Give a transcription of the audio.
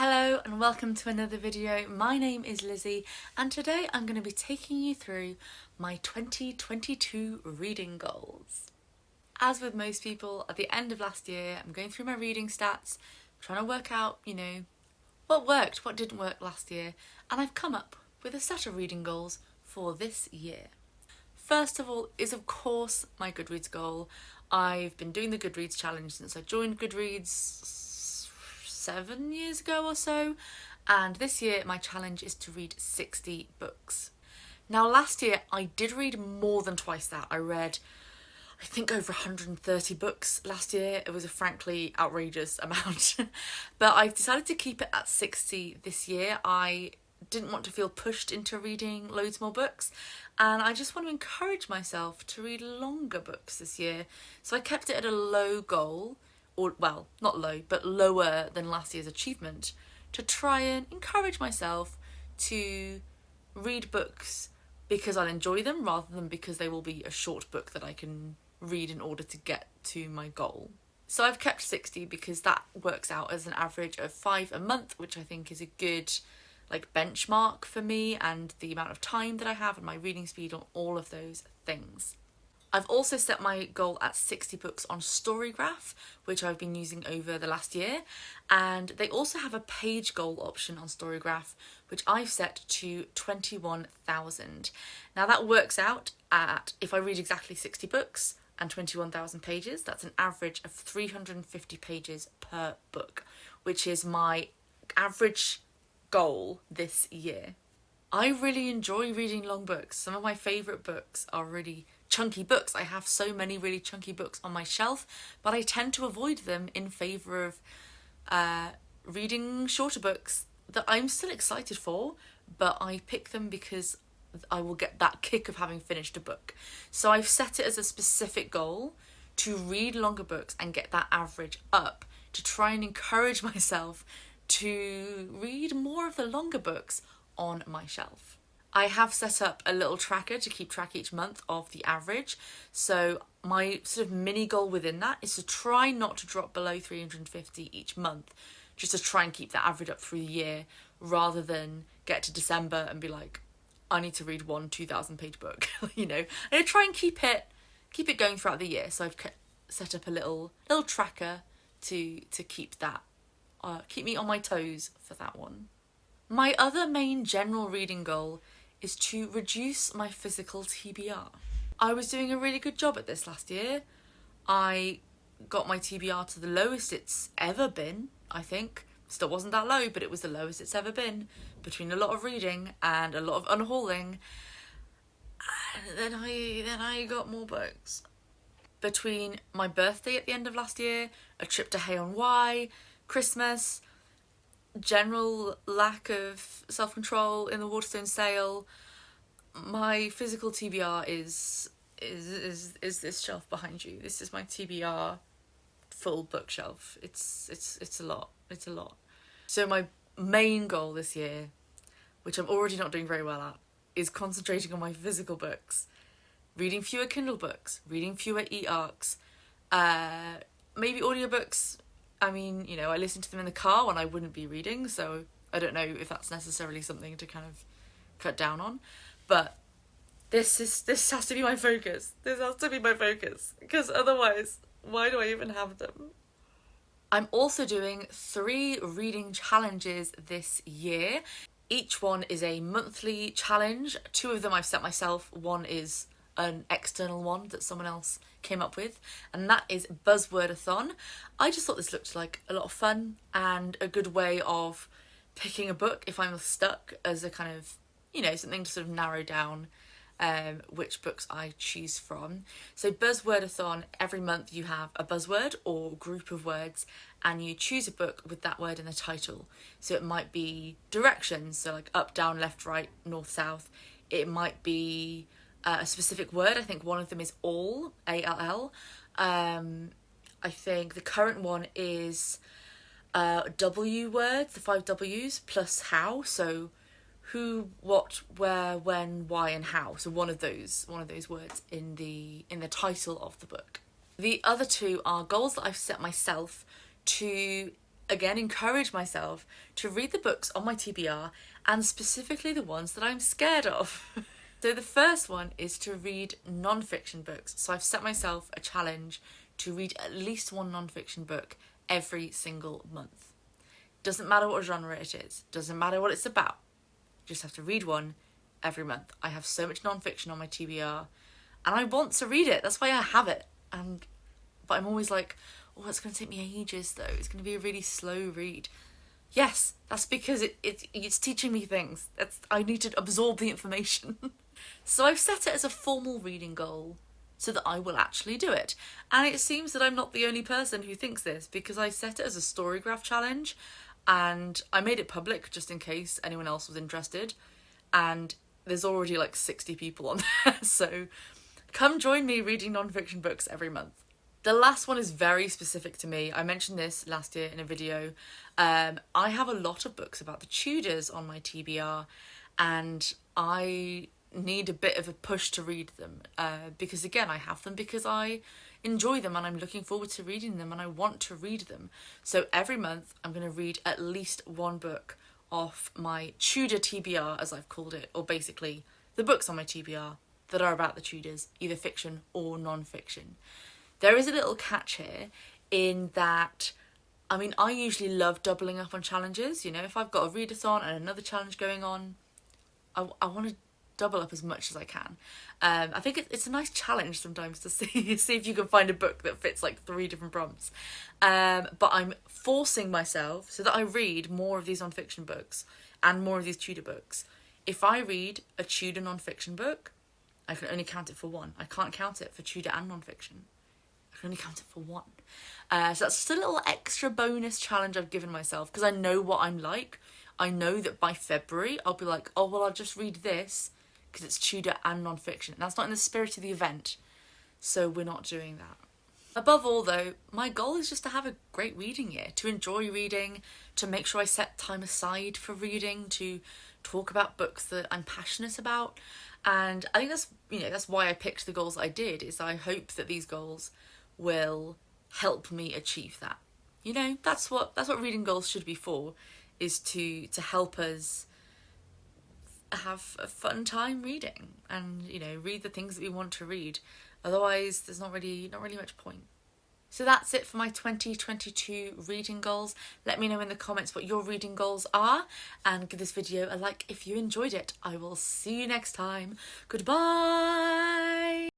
Hello and welcome to another video. My name is Lizzie and today I'm going to be taking you through my 2022 reading goals. As with most people, at the end of last year I'm going through my reading stats, trying to work out, what worked, what didn't work last year, and I've come up with a set of reading goals for this year. First of all is of course my Goodreads goal. I've been doing the Goodreads challenge since I joined Goodreads 7 years ago or so, and this year my challenge is to read 60 books. Now last year I did read more than twice that. I read I think over 130 books last year. It was a frankly outrageous amount but I've decided to keep it at 60 this year. I didn't want to feel pushed into reading loads more books, and I just want to encourage myself to read longer books this year, so I kept it at a low goal, or well, not low, but lower than last year's achievement, to try and encourage myself to read books because I'll enjoy them rather than because they will be a short book that I can read in order to get to my goal. So I've kept 60 because that works out as an average of 5 a month, which I think is a good benchmark for me and the amount of time that I have and my reading speed on all of those things. I've also set my goal at 60 books on Storygraph, which I've been using over the last year, and they also have a page goal option on Storygraph, which I've set to 21,000. Now that works out at, if I read exactly 60 books and 21,000 pages, that's an average of 350 pages per book, which is my average goal this year. I really enjoy reading long books. Some of my favourite books are really chunky books. I have so many really chunky books on my shelf, but I tend to avoid them in favour of reading shorter books that I'm still excited for, but I pick them because I will get that kick of having finished a book. So I've set it as a specific goal to read longer books and get that average up, to try and encourage myself to read more of the longer books on my shelf. I have set up a little tracker to keep track each month of the average, so my sort of mini goal within that is to try not to drop below 350 each month, just to try and keep that average up through the year, rather than get to December and be like, I need to read one 2,000 page book, and I try and keep it going throughout the year. So I've set up a little tracker to keep that, keep me on my toes for that one. My other main general reading goal is to reduce my physical TBR. I was doing a really good job at this last year. I got my TBR to the lowest it's ever been, I think. Still wasn't that low, but it was the lowest it's ever been, between a lot of reading and a lot of unhauling. And then I got more books. Between my birthday at the end of last year, a trip to Hay-on-Wye, Christmas, general lack of self-control in the Waterstone sale, my physical TBR is this shelf behind you. This is my TBR full bookshelf. It's a lot. It's a lot. So my main goal this year, which I'm already not doing very well at, is concentrating on my physical books, reading fewer Kindle books, reading fewer e-arcs, maybe audiobooks. I mean, I listen to them in the car when I wouldn't be reading, so I don't know if that's necessarily something to kind of cut down on. But this has to be my focus. This has to be my focus, because otherwise, why do I even have them? I'm also doing 3 reading challenges this year. Each one is a monthly challenge. 2 of them I've set myself. One is an external one that someone else came up with, and that is Buzzwordathon. I just thought this looked like a lot of fun and a good way of picking a book if I'm stuck, as a kind of, something to sort of narrow down which books I choose from. So Buzzwordathon, every month you have a buzzword or group of words, and you choose a book with that word in the title. So it might be directions, so like up, down, left, right, north, south. It might be a specific word. I think one of them is all, A-L-L. I think the current one is W words, the 5 W's, plus how. So who, what, where, when, why, and how. So one of those words in the title of the book. The other 2 are goals that I've set myself to again encourage myself to read the books on my TBR, and specifically the ones that I'm scared of. So the first one is to read non-fiction books. So I've set myself a challenge to read at least one non-fiction book every single month. Doesn't matter what genre it is, doesn't matter what it's about, just have to read one every month. I have so much non-fiction on my TBR and I want to read it, that's why I have it. But I'm always like, oh, it's going to take me ages though, it's going to be a really slow read. Yes, that's because it's teaching me things. I need to absorb the information. So I've set it as a formal reading goal so that I will actually do it. And it seems that I'm not the only person who thinks this, because I set it as a storygraph challenge and I made it public just in case anyone else was interested. And there's already like 60 people on there. So come join me reading non-fiction books every month. The last one is very specific to me. I mentioned this last year in a video. I have a lot of books about the Tudors on my TBR and I need a bit of a push to read them because again, I have them because I enjoy them and I'm looking forward to reading them and I want to read them. So every month I'm going to read at least one book off my Tudor TBR, as I've called it, or basically the books on my TBR that are about the Tudors, either fiction or non-fiction. There is a little catch here in that, I mean, I usually love doubling up on challenges. You know, if I've got a readathon and another challenge going on, I want to double up as much as I can. I think it's a nice challenge sometimes to see if you can find a book that fits like 3 different prompts. But I'm forcing myself so that I read more of these non-fiction books and more of these Tudor books. If I read a Tudor non-fiction book, I can only count it for 1. I can't count it for Tudor and non-fiction. I can only count it for 1. So that's just a little extra bonus challenge I've given myself because I know what I'm like. I know that by February I'll be like, oh, well, I'll just read this because it's Tudor and non-fiction. And that's not in the spirit of the event, so we're not doing that. Above all, though, my goal is just to have a great reading year, to enjoy reading, to make sure I set time aside for reading, to talk about books that I'm passionate about. And I think that's why I picked the goals that I did, is I hope that these goals will help me achieve that. You know, that's what reading goals should be for, is to help us have a fun time reading and, you know, read the things that we want to read. Otherwise, there's not really much point. So that's it for my 2022 reading goals. Let me know in the comments what your reading goals are and give this video a like if you enjoyed it. I will see you next time. Goodbye!